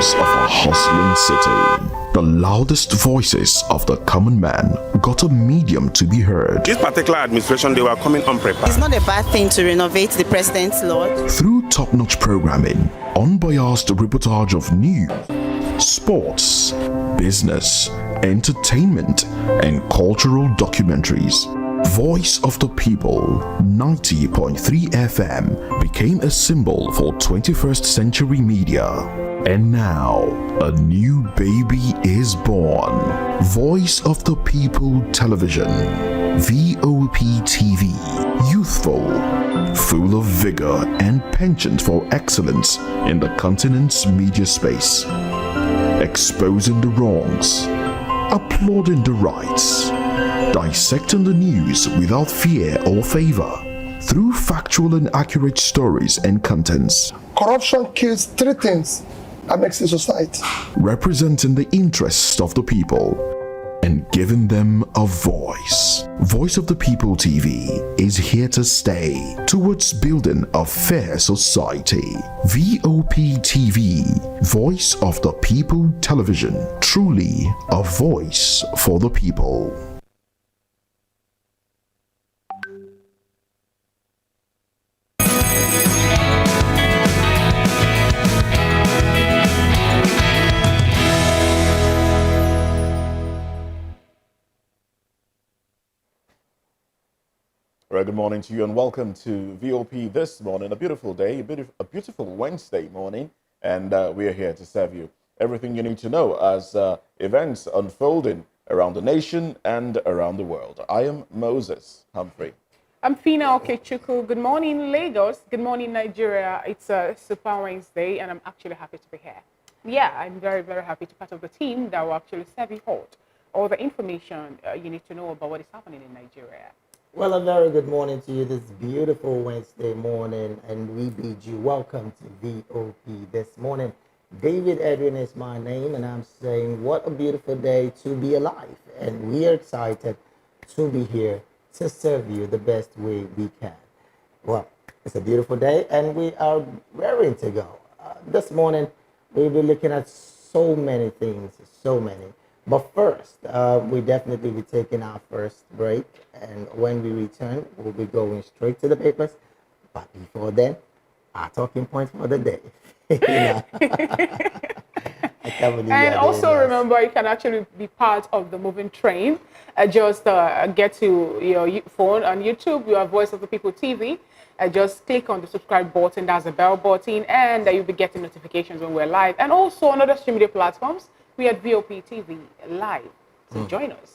voice of a hustling city. The loudest voices of the common man got a medium to be heard. This particular administration, they were coming unprepared. It's not a bad thing to renovate the president's lodge. Through top-notch programming, unbiased reportage of news, sports, business, entertainment, and cultural documentaries, Voice of the People 90.3 FM became a symbol for 21st century media. And now, a new baby is born. Voice of the People Television, VOP TV. Youthful, full of vigor and penchant for excellence in the continent's media space. Exposing the wrongs, applauding the rights, dissecting the news without fear or favor, through factual and accurate stories and contents. Corruption kills three things that makes a society. Representing the interests of the people and giving them a voice. Voice of the People TV is here to stay towards building a fair society. VOP TV, Voice of the People Television, truly a voice for the people. Right, good morning to you and welcome to VOP this morning. A beautiful day, a beautiful Wednesday morning, and we are here to serve you everything you need to know as events unfolding around the nation and around the world. I am Moses Humphrey. I'm Fina Okechukwu. Good morning, Lagos. Good morning, Nigeria. It's a Super Wednesday, and I'm actually happy to be here. Yeah, I'm very, very happy to be part of the team that will actually serve you all the information you need to know about what is happening in Nigeria. Well, a very good morning to you this beautiful Wednesday morning, and we bid you welcome to VOP this morning. David Edwin is my name, and I'm saying what a beautiful day to be alive, and we are excited to be here to serve you the best way we can. Well, it's a beautiful day, and we are raring to go. This morning, we'll be looking at so many things, But first, we definitely be taking our first break, and when we return, we'll be going straight to the papers. But before then, our talking point for the day. And also remember, you can actually be part of the moving train. Just get to your phone on YouTube, your Voice of the People TV. Just click on the subscribe button, that's the bell button, and you'll be getting notifications when we're live. And also on other streaming media platforms, we at VOP TV live. So join us.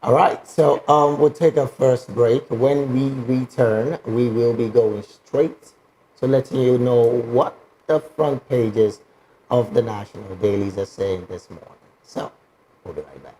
All right, so we'll take our first break. When we return, we will be going straight to letting you know what the front pages of the national dailies are saying this morning. So we'll be right back.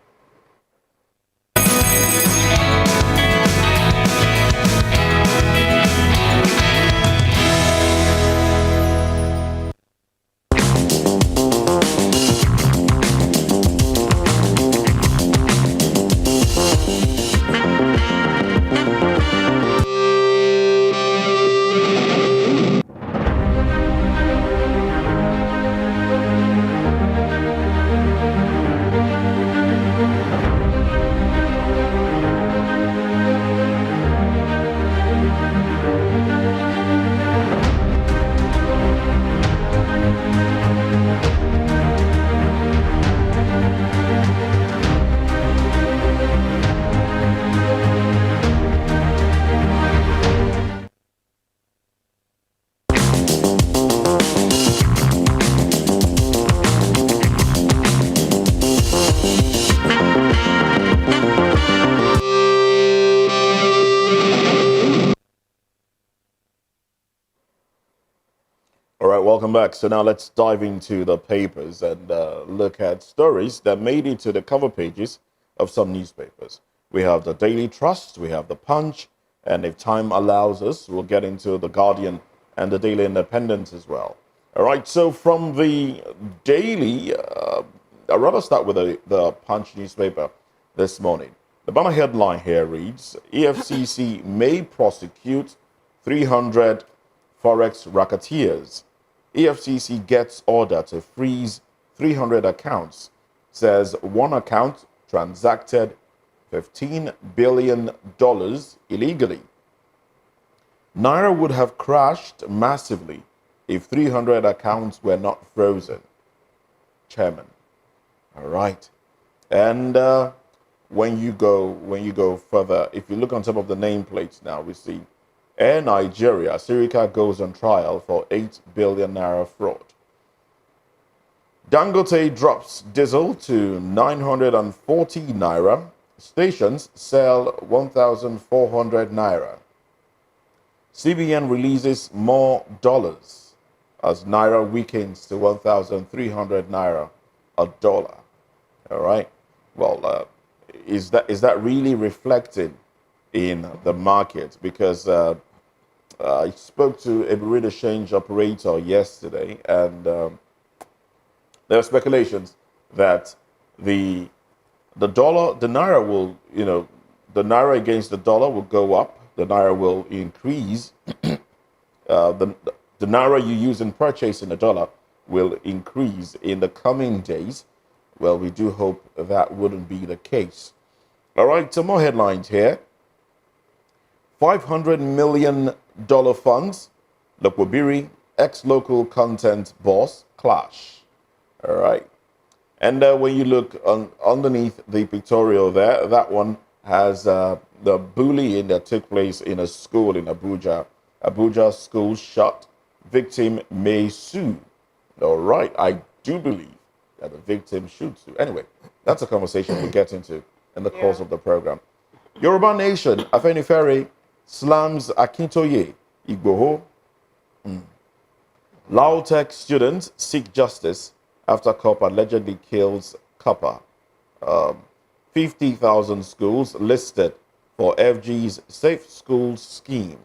Welcome back. So now let's dive into the papers and look at stories that made it to the cover pages of some newspapers. We have the Daily Trust, we have the Punch, and if time allows us, we'll get into the Guardian and the Daily Independent as well. All right, so from the Daily, I'd rather start with the Punch newspaper this morning. The banner headline here reads, EFCC may prosecute 300 Forex racketeers. EFCC gets order to freeze 300 accounts. Says one account transacted $15 billion illegally. Naira would have crashed massively if 300 accounts were not frozen. Chairman. All right. And when you go further, if you look on top of the nameplates now, we see Air Nigeria, Sirika goes on trial for 8 billion naira fraud. Dangote drops diesel to 940 naira. Stations sell 1,400 naira. CBN releases more dollars as naira weakens to 1,300 naira a dollar. All right. Well, is that really reflected in the market? Because I spoke to a burrito exchange operator yesterday, and there are speculations that the naira will, the naira against the dollar will go up. The naira will increase. The naira you use in purchasing a dollar will increase in the coming days. Well, we do hope that wouldn't be the case. All right, some more headlines here. $500 million funds. Lokwabiri, ex-local content boss, clash. All right. And when you look underneath the pictorial there, that one has the bullying that took place in a school in Abuja. Abuja school shut. Victim may sue. All right. I do believe that the victim should sue. Anyway, that's a conversation we'll get into in the course of the program. Yoruba Nation, Afenifere slams Akintoye, Igboho. Lautech students seek justice after cop allegedly kills copper. 50,000 schools listed for FG's Safe Schools scheme.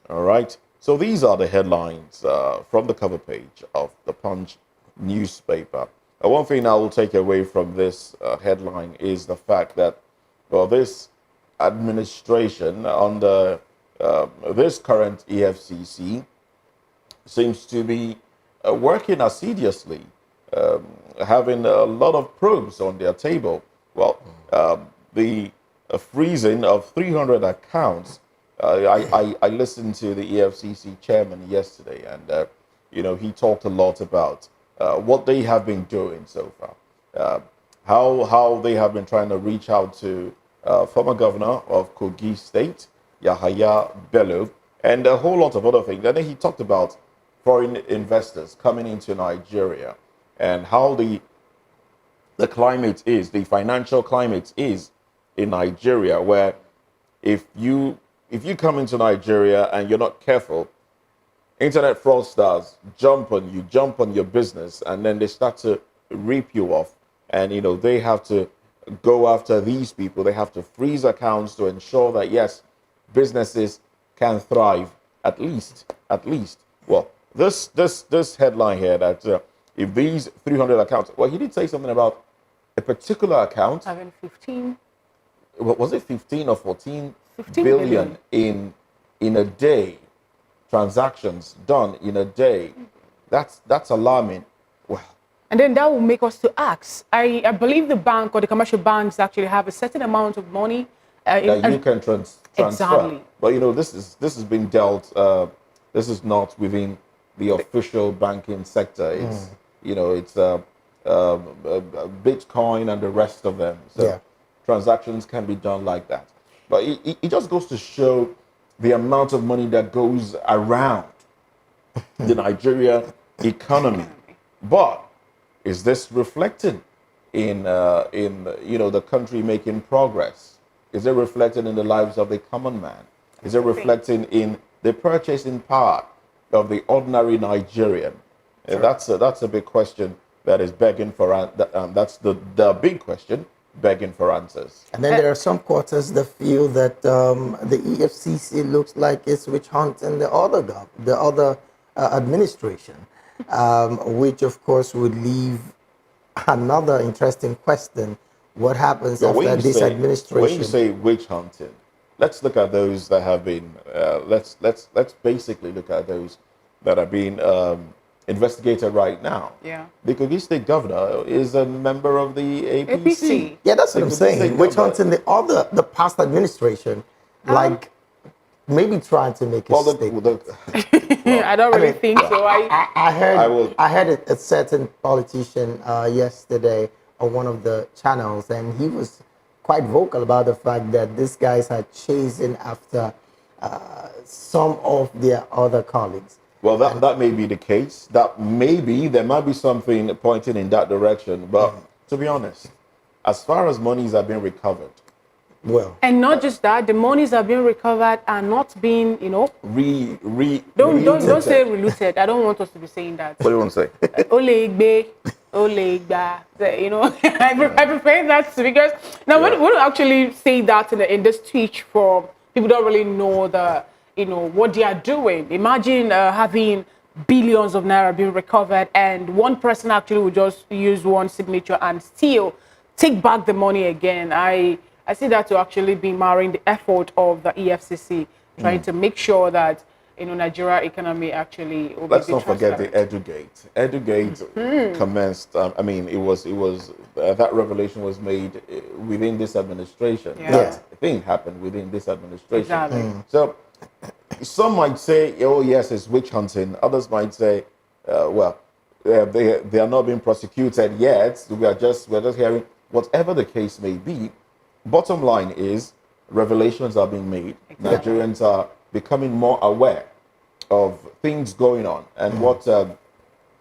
All right. So these are the headlines from the cover page of the Punch newspaper. One thing I will take away from this headline is the fact that, well, this administration under this current EFCC seems to be working assiduously, having a lot of probes on their table. Well, the freezing of 300 accounts. I listened to the EFCC chairman yesterday, and he talked a lot about what they have been doing so far, how they have been trying to reach out to former governor of Kogi State, Yahaya Bello, and a whole lot of other things. And then he talked about foreign investors coming into Nigeria and how the climate is, the financial climate is in Nigeria, where if you come into Nigeria and you're not careful, internet fraudsters jump on your business, and then they start to rip you off. And, they have to go after these people. They have to freeze accounts to ensure that, yes, businesses can thrive, at least. Well, this headline here that if these 300 accounts, well, he did say something about a particular account. Having 15. Was it 15 or 14 15 billion in a day? Transactions done in a day. That's alarming. Well, and then that will make us to ask. I believe the bank or the commercial banks actually have a certain amount of money that you can transfer. Exactly. But this has been dealt. This is not within the official banking sector. It's it's Bitcoin and the rest of them. So transactions can be done like that. But it just goes to show the amount of money that goes around the Nigeria economy. But is this reflected in the country making progress? Is it reflected in the lives of the common man? Is it reflecting in the purchasing power of the ordinary Nigerian? Sure. That's a big question that is begging for that's the big question begging for answers. And then there are some quarters that feel that the EFCC looks like it's witch hunting the other administration, which of course would leave another interesting question: what happens after this administration? When you say witch hunting, let's look at those that have been. Let's basically look at those that have been investigated right now. Yeah. The Kogi State Governor is a member of the APC. Yeah, that's what The I'm Kogi saying. State Which Governor- hunting the past administration, like maybe trying to make a Well, statement. I don't really mean, think so. I heard I will- I heard a certain politician yesterday on one of the channels, and he was quite vocal about the fact that these guys are chasing after some of their other colleagues. Well, that may be the case. That maybe there might be something pointing in that direction. But to be honest, as far as monies are being recovered, Well, And not just that, the monies are being recovered and not being, don't say reluted. I don't want us to be saying that. What do you want to say? Ole igba, I prefer that because now when we actually say that in this speech from people don't really know what they are doing. Imagine having billions of naira being recovered and one person actually would just use one signature and still take back the money again. I see that to actually be marring the effort of the EFCC, trying to make sure that Nigeria economy actually will Let's be not forget the transparent. Edugate commenced. I mean, it was that revelation was made within this administration. Yeah. That thing happened within this administration. Exactly. So some might say, "Oh yes, it's witch hunting." Others might say, they are not being prosecuted yet. We're just hearing." Whatever the case may be, bottom line is revelations are being made. Exactly. Nigerians are becoming more aware of things going on and what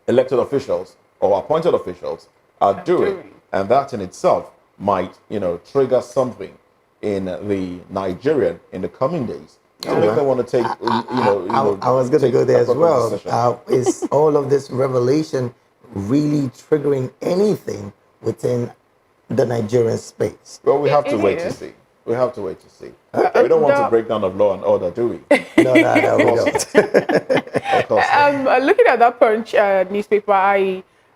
elected officials or appointed officials are doing. And that in itself might, trigger something in the Nigerian in the coming days. So if they want to take, I was going to go there as well. Is all of this revelation really triggering anything within the Nigerian space? Well, we have to wait to see. We have to wait to see. We don't want to break down of law and order, do we? No, we don't. Of course not. Looking at that Punch newspaper,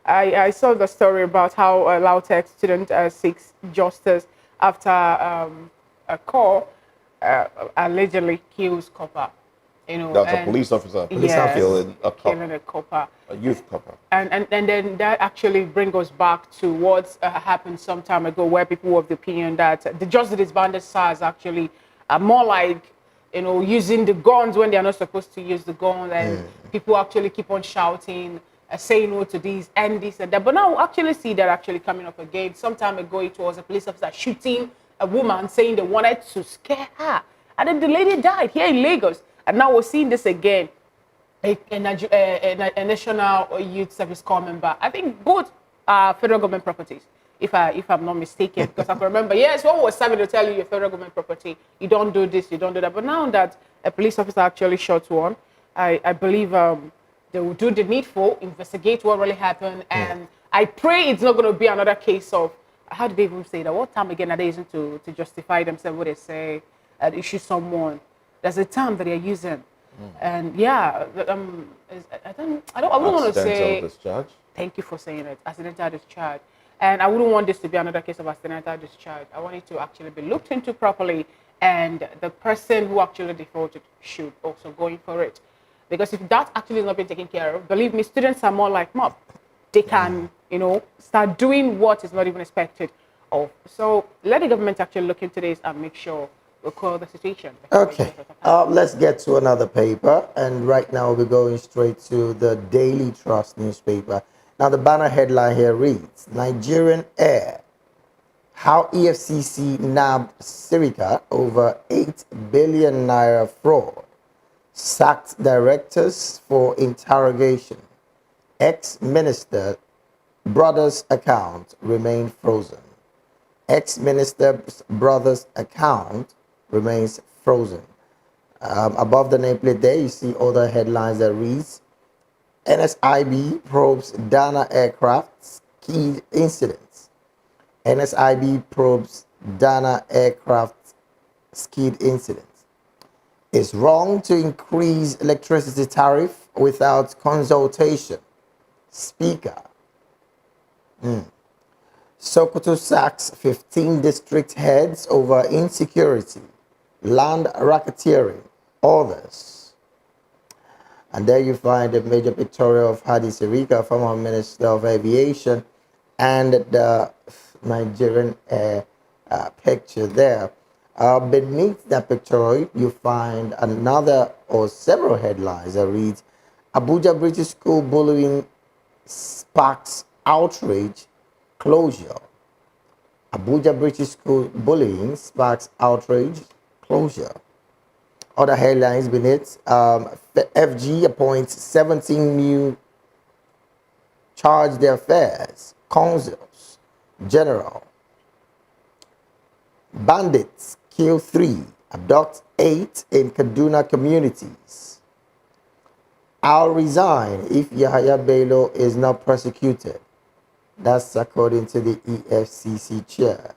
I saw the story about how a Lautech student seeks justice after a call allegedly kills copper. That's a police officer. Killing a cop, killing a copper. a youth copper. And then that actually brings us back to what happened some time ago, where people were of the opinion that the just disbanded SARS actually are more like, using the guns when they are not supposed to use the guns, and people actually keep on shouting, saying no to this and this and that. But now we actually see that actually coming up again. Some time ago, it was a police officer shooting a woman, saying they wanted to scare her, and then the lady died here in Lagos. And now we're seeing this again. A National Youth Service Corps member. I think both are federal government properties, if I'm not mistaken. Because I can remember, yes, one was serving to tell you your federal government property. You don't do this, you don't do that. But now that a police officer actually shot one, I believe they will do the needful, investigate what really happened, and I pray it's not going to be another case of, how do they even say that? What time again are they using to justify themselves? What they say, issue someone. There's a term that they're using, and I wouldn't want to say. Discharge. Thank you for saying it. Accidental discharge, and I wouldn't want this to be another case of accidental discharge. I want it to actually be looked into properly, and the person who actually defaulted should also go in for it, because if that actually is not being taken care of, believe me, students are more like mob. They can, start doing what is not even expected of. So let the government actually look into this and make sure. We'll call the situation. Okay, let's get to another paper. And right now we're going straight to the Daily Trust newspaper. Now the banner headline here reads, Nigerian Air, how EFCC nabbed Sirica over 8 billion naira fraud, sacked directors for interrogation, ex-minister brother's account remained frozen. Ex-minister's brother's account remains frozen. Above the nameplate there, you see other headlines that reads, NSIB probes Dana aircraft key incidents. NSIB probes Dana aircraft skid incidents. It's wrong to increase electricity tariff without consultation. Speaker. Sokoto sacks 15 district heads over insecurity, land racketeering, others. And there you find the major pictorial of Hadi Sirika, former Minister of Aviation, and the Nigerian Air picture there. Beneath that pictorial, you find another or several headlines that reads, Abuja British School bullying sparks outrage, closure. Abuja British School bullying sparks outrage, closure. Other headlines beneath, FG appoints 17 new charge affairs, consuls, general. Bandits kill 3, abduct 8 in Kaduna communities. I'll resign if Yahaya Bello is not prosecuted. That's according to the EFCC chair.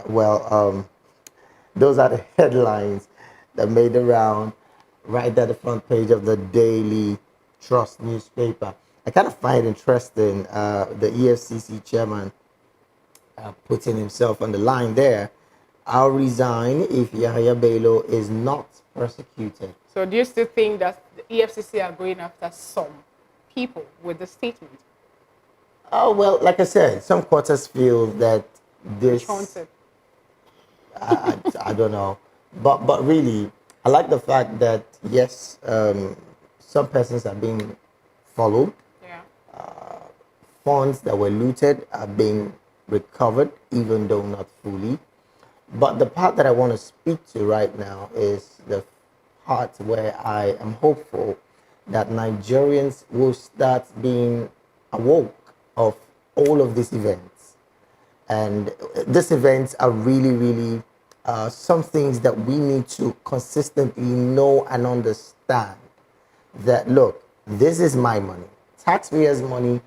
Well, those are the headlines that made the round right at the front page of the Daily Trust newspaper. I kind of find it interesting, the EFCC chairman putting himself on the line there. I'll resign if Yahaya Bello is not prosecuted. So do you still think that the EFCC are going after some people with the statement? Oh, well, like I said, some quarters feel that this... I don't know. But really, I like the fact that, yes, some persons are being followed. Yeah. Funds that were looted are being recovered, even though not fully. But the part that I want to speak to right now is the part where I am hopeful that Nigerians will start being awoke of all of these events. And these events are really, really some things that we need to consistently know and understand. That, look, this is my money. Taxpayers' money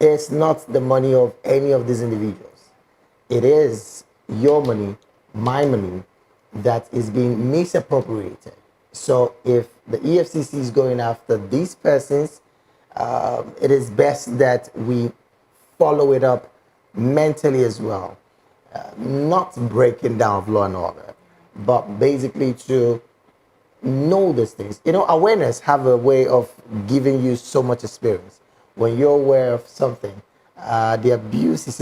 is not the money of any of these individuals. It is your money, my money, that is being misappropriated. So if the EFCC is going after these persons, it is best that we follow it up mentally as well. Not breaking down of law and order, but basically to know these things. You know, awareness have a way of giving you so much experience. When you're aware of something, the abuse is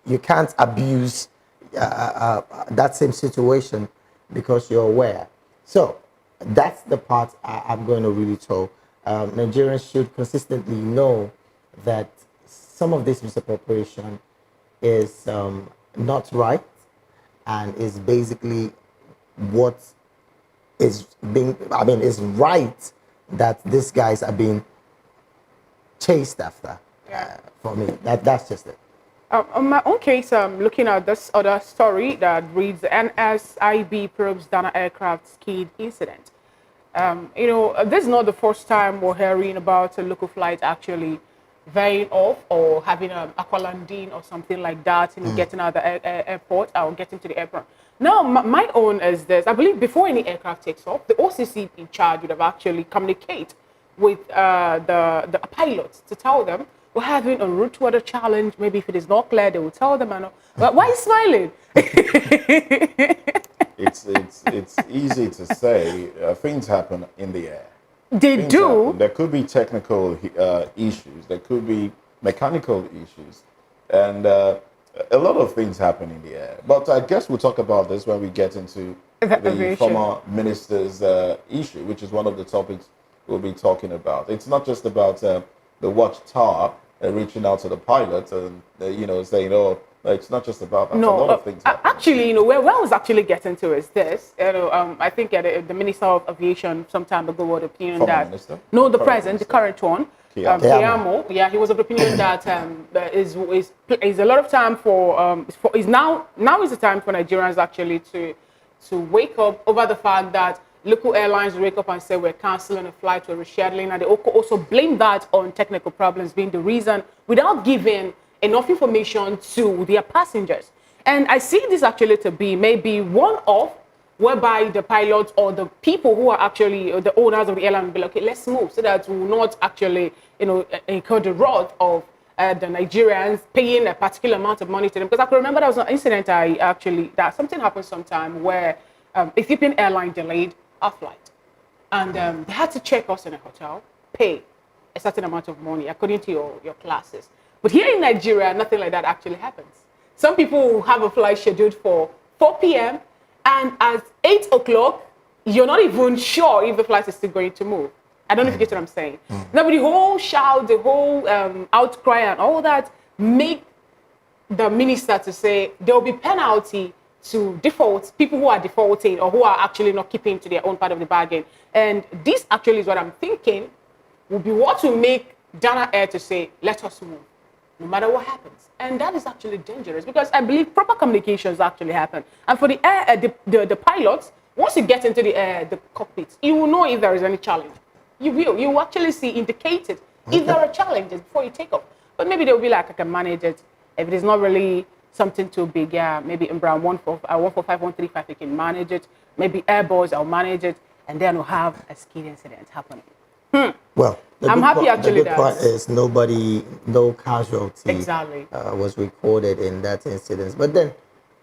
you can't abuse that same situation because you're aware. So that's the part I'm going to really tell. Nigerians should consistently know that some of this misappropriation is not right, and is basically what is being, it's right that these guys are being chased after. For me, that's just it. On my own case, looking at this other story that reads, NSIB probes Dana aircraft skid incident. This is not the first time we're hearing about a local flight actually veering off or having an aqualanding or something like that, getting out of the airport or getting to the airport. Now, my own is this. I believe before any aircraft takes off, the OCC in charge would have actually communicate with the pilots to tell them, we're having a route weather challenge. Maybe if it is not clear, they will tell them. But why are you smiling? It's easy to say. Things happen in the air. They do. Happen. There could be technical issues. There could be mechanical issues, and a lot of things happen in the air. But I guess we'll talk about this when we get into the former minister's issue, which is one of the topics we'll be talking about. It's not just about the watchtower reaching out to the pilot and saying, "Oh, it's not just about that." No, a lot of things happen. Actually, where I was actually getting to is this. I think the Minister of Aviation some time ago was of the opinion Former that minister? no, the present, the current one, Keyamo. Yeah, he was of the opinion that is a lot of time for now is the time for Nigerians actually to wake up over the fact that local airlines wake up and say we're canceling a flight, we're rescheduling, and they also blame that on technical problems being the reason without giving enough information to their passengers. And I see this actually to be maybe one-off, whereby the pilots or the people who are actually the owners of the airline will be like, okay, let's move so that we will not actually, incur the wrath of the Nigerians paying a particular amount of money to them. Because I can remember there was an incident that something happened sometime where Ethiopian Airlines delayed our flight. and they had to check us in a hotel, pay a certain amount of money according to your classes. But here in Nigeria, nothing like that actually happens. Some people will have a flight scheduled for 4 p.m. and at 8 o'clock, you're not even sure if the flight is still going to move. I don't know if you get what I'm saying. Now, but the whole shout, the whole outcry and all that make the minister to say there will be penalty to default, people who are defaulting or who are actually not keeping to their own part of the bargain. And this actually is what I'm thinking would be what will make Dana Air to say, let us move, no matter what happens. And that is actually dangerous because I believe proper communications actually happen. And for the air, the pilots, once you get into the cockpit, you will know if there is any challenge. You will actually see indicated if there are challenges before you take off. But maybe they'll be like, I can manage it. If it is not really something too big, yeah, maybe in Brown 145, 135, you can manage it. Maybe Airbus, I'll manage it. And then we'll have a ski incident happening. Well, I'm happy actually the good part is no casualty exactly was recorded in that incident. But then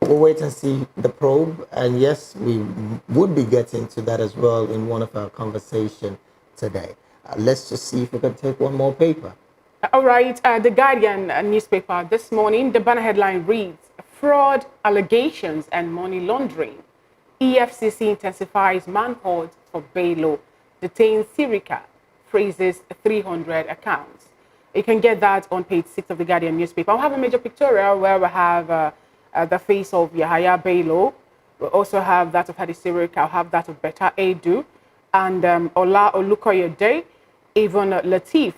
we'll wait and see the probe. And yes, we would be getting to that as well in one of our conversations today. Let's just see if we can take one more paper. All right, the Guardian newspaper this morning, the banner headline reads, fraud, allegations and money laundering. EFCC intensifies manhunt for Bello, detains Sirica, freezes 300 accounts. You can get that on page 6 of the Guardian newspaper. I'll have a major pictorial where we have the face of Yahaya Bello. We'll also have that of Hadi Sirica. I'll have that of Betta Edu and Ola Olukoyede, even Latif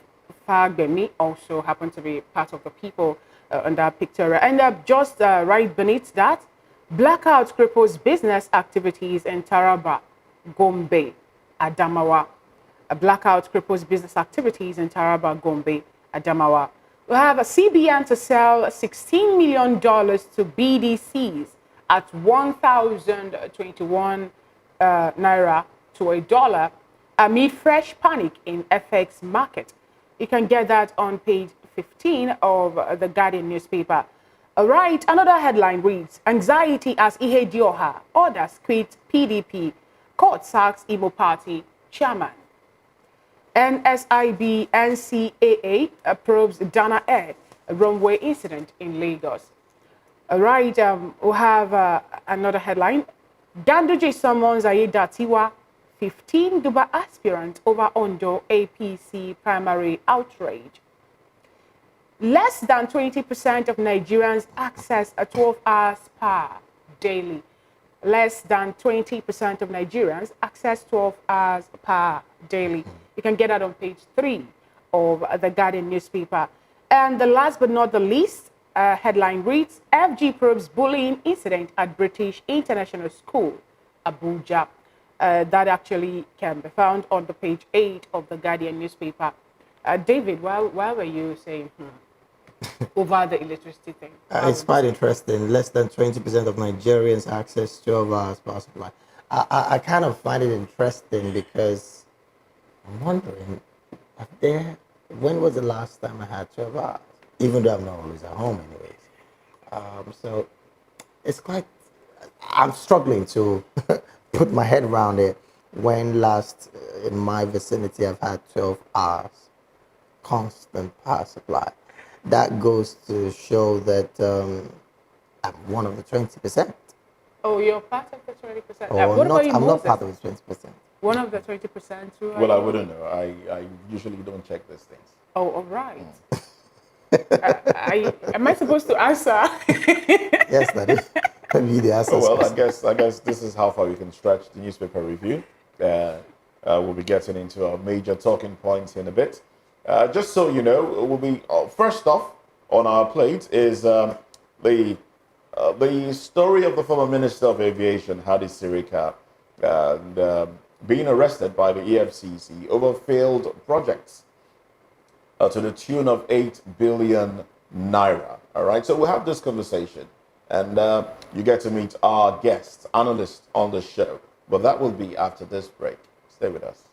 Fagbemi also happen to be part of the people on that pictorial. And just right beneath that, blackout cripples business activities in Taraba, Gombe, Adamawa. A blackout cripples business activities in Taraba, Gombe, Adamawa. We have a CBN to sell $16 million to BDCs at 1,021 naira to a dollar amid fresh panic in FX market. You can get that on page 15 of the Guardian newspaper. All right, another headline reads, anxiety as Ihe Dioha orders quit PDP, court sacks Imo party chairman. NSIB NCAA probes Dana Air runway incident in Lagos. All right, we have another headline. Ganduje summons Aida Tiwa, 15 Duba aspirants over Ondo APC primary outrage. Less than 20% of Nigerians access a 12 hours spa daily. Less than 20% of Nigerians access 12 hours spa daily. You can get that on page 3 of the Guardian newspaper. And the last but not the least, headline reads, FG probes bullying incident at British International School, Abuja. That actually can be found on the page 8 of the Guardian newspaper. David, why were you saying over the electricity thing? It's quite interesting. Less than 20% of Nigerians access 12 hours power supply. I kind of find it interesting because I'm wondering, when was the last time I had 12 hours? Even though I'm not always at home anyways. So it's quite, I'm struggling to put my head around it. When last in my vicinity I've had 12 hours constant power supply. That goes to show that I'm one of the 20%. Oh, you're part of the 20%. Or What not, about you, I'm Moses? not part of the 20%. One of the 20% too? Well, I wouldn't know. I usually don't check these things. Oh, all right. Am I supposed to answer? Yes, that is. Maybe the answer. Oh, well, I guess this is how far we can stretch the newspaper review. We'll be getting into our major talking points in a bit. Just so you know, we'll be first off on our plate is the story of the former Minister of Aviation, Hadi Sirica, and being arrested by the EFCC over failed projects to the tune of 8 billion naira. All right, so we'll have this conversation, and you get to meet our guest analyst on the show. But that will be after this break. Stay with us.